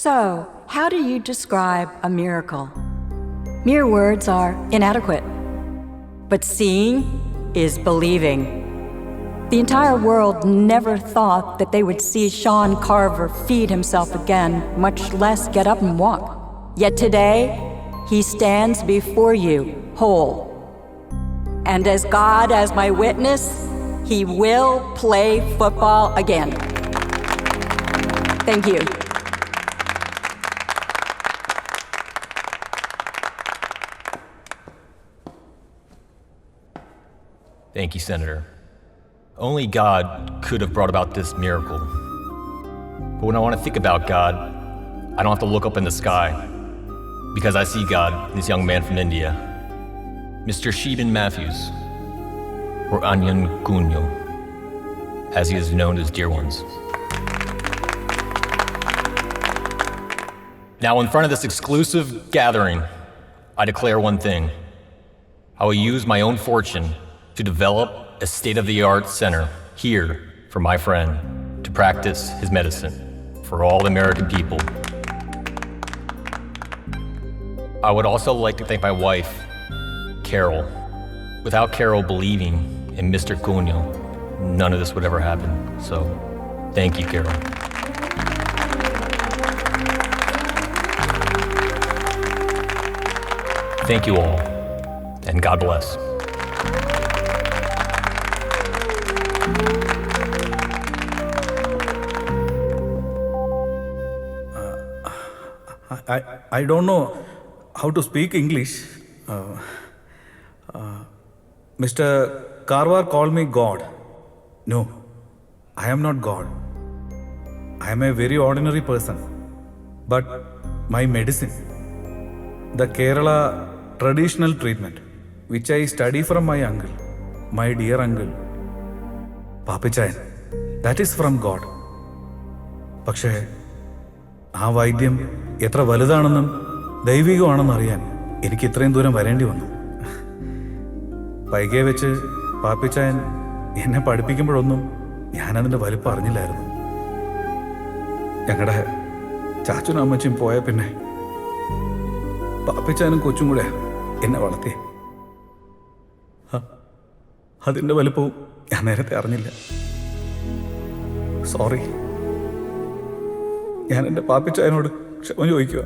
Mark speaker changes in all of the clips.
Speaker 1: So, how do you describe a miracle? Mere words are inadequate. But seeing is believing. The entire world never thought that they would see Sean Carver feed himself again, much less get up and walk. Yet today, he stands before you, whole. And as God as my witness, he will play football again. Thank you.
Speaker 2: Thank you, Senator. Only God could have brought about this miracle. But when I want to think about God, I don't have to look up in the sky, because I see God in this young man from India, Mr. Sheban Matthews, or Anyan Cunyo, as he is known as dear ones. Now, in front of this exclusive gathering, I declare one thing. I will use my own fortune to develop a state-of-the-art center here for my friend to practice his medicine for all the American people. I would also like to thank my wife, Carol. Without Carol believing in Mr. Cunyo, none of this would ever happen. So, thank you, Carol. Thank you all, and God bless.
Speaker 3: I don't know how to speak English. Mr. Carver called me God. No, I am not God. I am a very ordinary person. But my medicine, the Kerala traditional treatment, which I study from my uncle, my dear uncle, Papichayan, that is from God. പക്ഷേ ആ വൈദ്യം എത്ര വലുതാണെന്നും ദൈവികമാണെന്നും അറിയാൻ എനിക്ക് ഇത്രയും ദൂരം വരേണ്ടി വന്നു. വൈകിയെ വെച്ച് പാപ്പിച്ചായൻ എന്നെ പഠിപ്പിക്കുമ്പോഴൊന്നും ഞാനതിൻ്റെ വലിപ്പം അറിഞ്ഞില്ലായിരുന്നു. ഞങ്ങളുടെ ചാച്ചനും അമ്മച്ചും പോയ പിന്നെ പാപ്പിച്ചായനും കൊച്ചും കൂടെ എന്നെ വളർത്തി. അതിൻ്റെ വലിപ്പവും ഞാൻ നേരത്തെ അറിഞ്ഞില്ല. സോറി. ഞാൻ എൻ്റെ പാപ്പിച്ചായനോട് ക്ഷമ ചോദിക്കുക.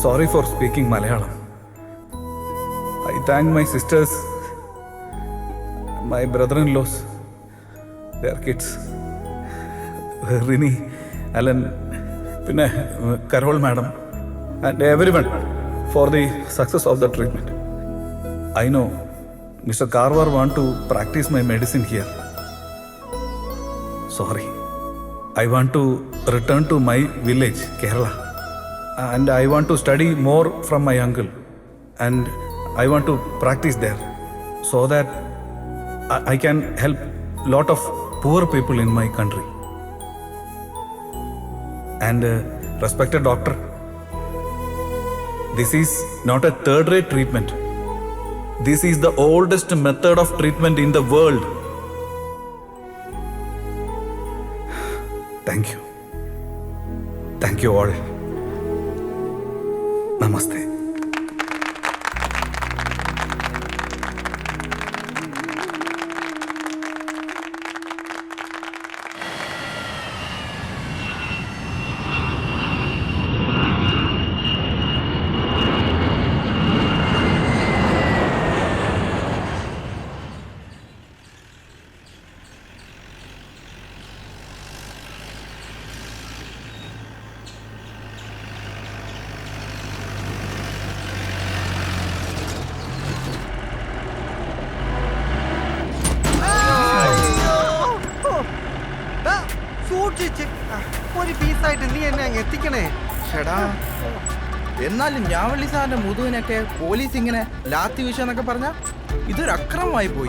Speaker 3: Sorry for speaking Malayalam. I thank my sisters, my brother-in-laws, their kids, Rini, Alan, പിന്നെ Carol madam, and everyone for the success of the treatment. I know Mr. Carver want to practice my medicine here. Sorry. I want to return to my village, Kerala. And I want to study more from my uncle. And I want to practice there so that I can help lot of poor people in my country. And respected doctor, this is not a third-rate treatment. This is the oldest method of treatment in the world. Thank you. Thank you all. Namaste.
Speaker 4: ഒരു പീസായിട്ട് നീ എന്നെ അങ്ങ് എത്തിക്കണേ.
Speaker 5: ഷടാ, എന്നാലും ഞാവള്ളി സാറിന്റെ മുതുവിനൊക്കെ police ഇങ്ങനെ ലാത്തി വീശാന്നൊക്കെ പറഞ്ഞ ഇതൊരു അക്രമമായി പോയി.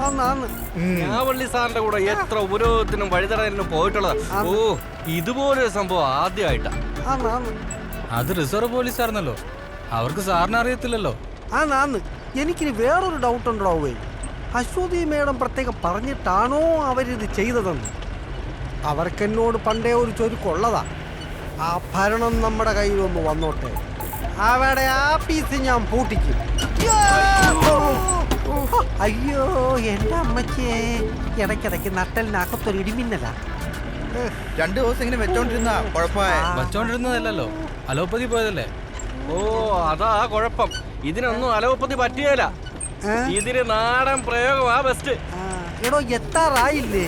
Speaker 6: ഞാവള്ളി സാറിന്റെ കൂടെ എത്ര ഉപരോധത്തിനും വഴിതടയലിനും പോയിട്ടുള്ളതാ. ഓ, ഇതുപോലൊരു സംഭവം ആദ്യമായിട്ടാ.
Speaker 7: അത് റിസർവ് പോലീസ് ആയിരുന്നല്ലോ, അവർക്ക് സാറിനെ അറിയത്തില്ലല്ലോ.
Speaker 4: എനിക്കിനി വേറൊരു ഡൗട്ട് ഉണ്ടോവേ. അശ്വതി മേഡം പ്രത്യേകം പറഞ്ഞിട്ടാണോ അവരിത് ചെയ്തതെന്ന്? അവർക്കെന്നോട് പണ്ടേ ഒരു ചൊരുക്കുള്ളതാ. ആ ഭരണം നമ്മുടെ കയ്യിലൊന്ന് വന്നോട്ടെ, അവിടെ ആഫീസ് ഞാൻ പൂട്ടിക്കും. അയ്യോ എൻ്റെ അമ്മച്ചിയെ, ഇടയ്ക്കിടയ്ക്ക് നട്ടലിനകത്തൊരു ഇടിമിന്നലാ.
Speaker 5: 2 ദിവസം ഇങ്ങനെ വെച്ചോണ്ടിരുന്ന കുഴപ്പമായ.
Speaker 6: വച്ചോണ്ടിരുന്നതല്ലോ, അലോപ്പതി പോയതല്ലേ. ഓ അതാ കുഴപ്പം. ഇതിനൊന്നും അലോപ്പതി പറ്റിയല്ല. ഇതിന് നാടൻ പ്രയോഗമാ ബെസ്റ്റ്.
Speaker 4: എടോ എത്താറായില്ലേ?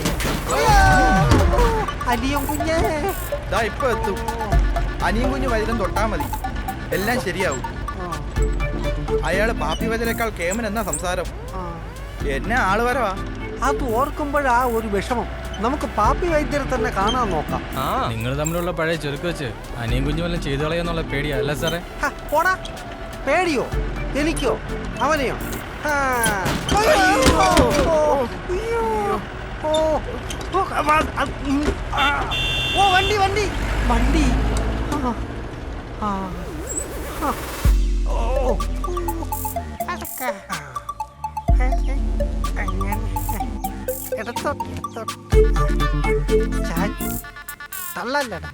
Speaker 4: അനിയും കുഞ്ഞേ,
Speaker 5: ദാ ഇപ്പൊ എത്തും. അനിയും കുഞ്ഞു വൈദ്യം തൊട്ടാ മതി, എല്ലാം ശരിയാവും. അയാള് പാപ്പി വൈദ്യനേക്കാൾ കേമൻ എന്നാ സംസാരം. എന്നെ ആള് വരവാ.
Speaker 4: അത് ഓർക്കുമ്പോഴാ ഒരു വിഷമം. നമുക്ക് പാപ്പി വൈദ്യരെ തന്നെ കാണാൻ നോക്കാം.
Speaker 6: നിങ്ങൾ തമ്മിലുള്ള പഴയ ചുരുക്ക് വെച്ച് അനിയും കുഞ്ഞു വല്ലതും ചെയ്തു കളയെന്നുള്ള പേടിയാ അല്ല സാറേ?
Speaker 4: പോടാ, പേടിയോ? എനിക്കോ അവനെയോ? ഓ വണ്ടി വണ്ടി വണ്ടി. തള്ളല്ലടാ,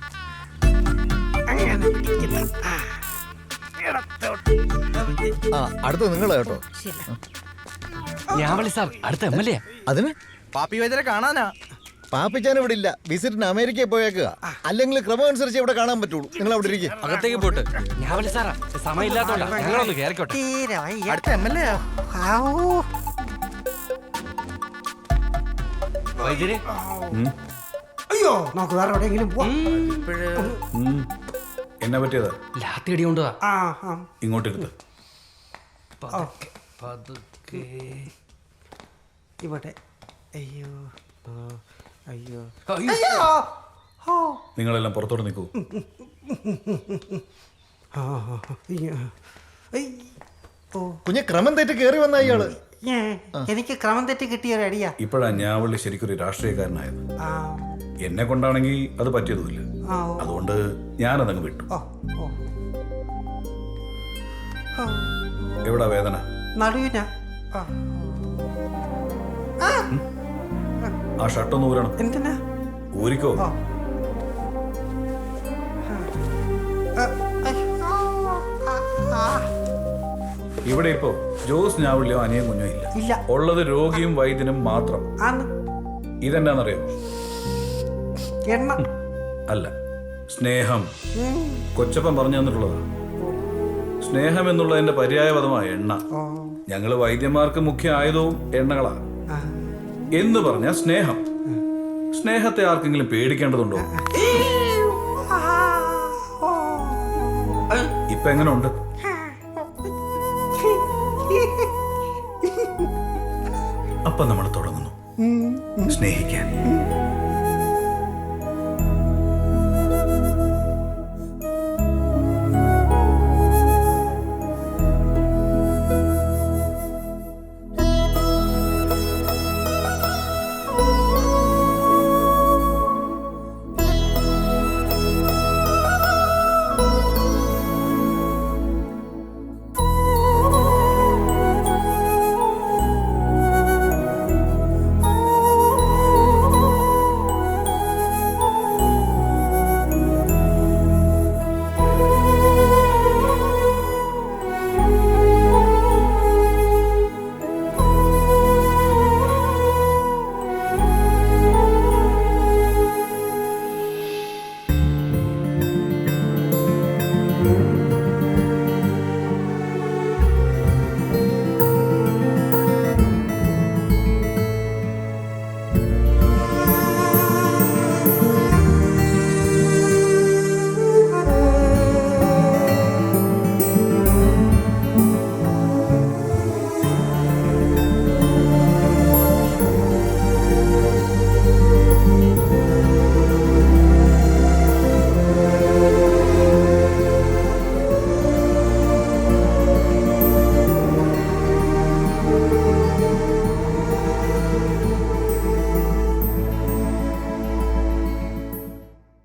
Speaker 4: അങ്ങനെ
Speaker 7: അടുത്ത നിങ്ങൾ കേട്ടോ.
Speaker 6: ഞാൻ വിളി സാർ, അടുത്ത MLA.
Speaker 7: അതിന്
Speaker 5: പാപ്പി വൈദ്യരെ കാണാനാ.
Speaker 7: പാപ്പിച്ചാൻ ഇവിടെ ഇല്ല, വിസിറ്റിന് അമേരിക്കയിൽ പോയേക്കുക. അല്ലെങ്കിൽ ക്രമം അനുസരിച്ച് ഇവിടെ കാണാൻ പറ്റുള്ളൂ. നിങ്ങൾ അവിടെ ഇരിക്കുക.
Speaker 6: അകത്തേക്ക് പോട്ട്. ഞാൻ വിളി സാറാ, സമയമില്ലാത്തോണ്ടാ. ഞങ്ങളൊന്ന് കേറിക്കോട്ടെ.
Speaker 4: തീരെ വയ്യ.
Speaker 5: അടുത്ത MLA യാ.
Speaker 6: വൈദ്യര്
Speaker 4: അയ്യോ, നമുക്ക് വേറെ എവിടെയെങ്കിലും പോവാം.
Speaker 3: എന്നെ പറ്റിയതാ.
Speaker 6: ലാത്തി അടി കൊണ്ടുവാ.
Speaker 3: ഇങ്ങോട്ടെടുത്ത്
Speaker 6: പതുക്കെ.
Speaker 4: ഇവിടെ. അയ്യോ അയ്യോ
Speaker 3: നിങ്ങളെല്ലാം പുറത്തോട്ട് നിൽക്കൂ.
Speaker 7: കുഞ്ഞെ ക്രമം തെറ്റി കയറി വന്ന ഇയാള്.
Speaker 4: എനിക്ക് ക്രമം തെറ്റി കിട്ടിയ ഒരു അടിയാ.
Speaker 3: ഇപ്പോഴാ ഞാവള്ളി ശരിക്കൊരു രാഷ്ട്രീയക്കാരനായത്. എന്നെ കൊണ്ടാണെങ്കിൽ അത് പറ്റിയതുമില്ല. അതുകൊണ്ട് ഞാനതങ്ങ് വിട്ടു. എവിടാ വേദന?
Speaker 4: നടുവിനാ.
Speaker 3: ആ ഷർട്ടൊന്ന് ഊരണം.
Speaker 4: എന്തിനാ?
Speaker 3: ഊരിക്കോ. ഇവിടെ ഇപ്പോ ജോസ് ഞാവള്ളിയോ അനിയും കുഞ്ഞോ
Speaker 4: ഇല്ല.
Speaker 3: ഇല്ല. ഉള്ളത് രോഗിയും വൈദ്യനും മാത്രം. ഇതെന്നാന്നറിയോ?
Speaker 4: എണ്ണ
Speaker 3: അല്ല, സ്നേഹം. കൊച്ചപ്പൻ പറഞ്ഞു തന്നിട്ടുള്ളതാ. സ്നേഹം എന്നുള്ളതിന്റെ പര്യായപദമായ എണ്ണ. ഞങ്ങള് വൈദ്യന്മാർക്ക് മുഖ്യ ആയുധവും എണ്ണകളാ. എന്ന് പറഞ്ഞ സ്നേഹം. സ്നേഹത്തെ ആർക്കെങ്കിലും പേടിക്കേണ്ടതുണ്ടോ? ഇപ്പൊ എങ്ങനെ ഉണ്ട്? അപ്പൊ നമ്മൾ തുടങ്ങുന്നു സ്നേഹിക്കാൻ.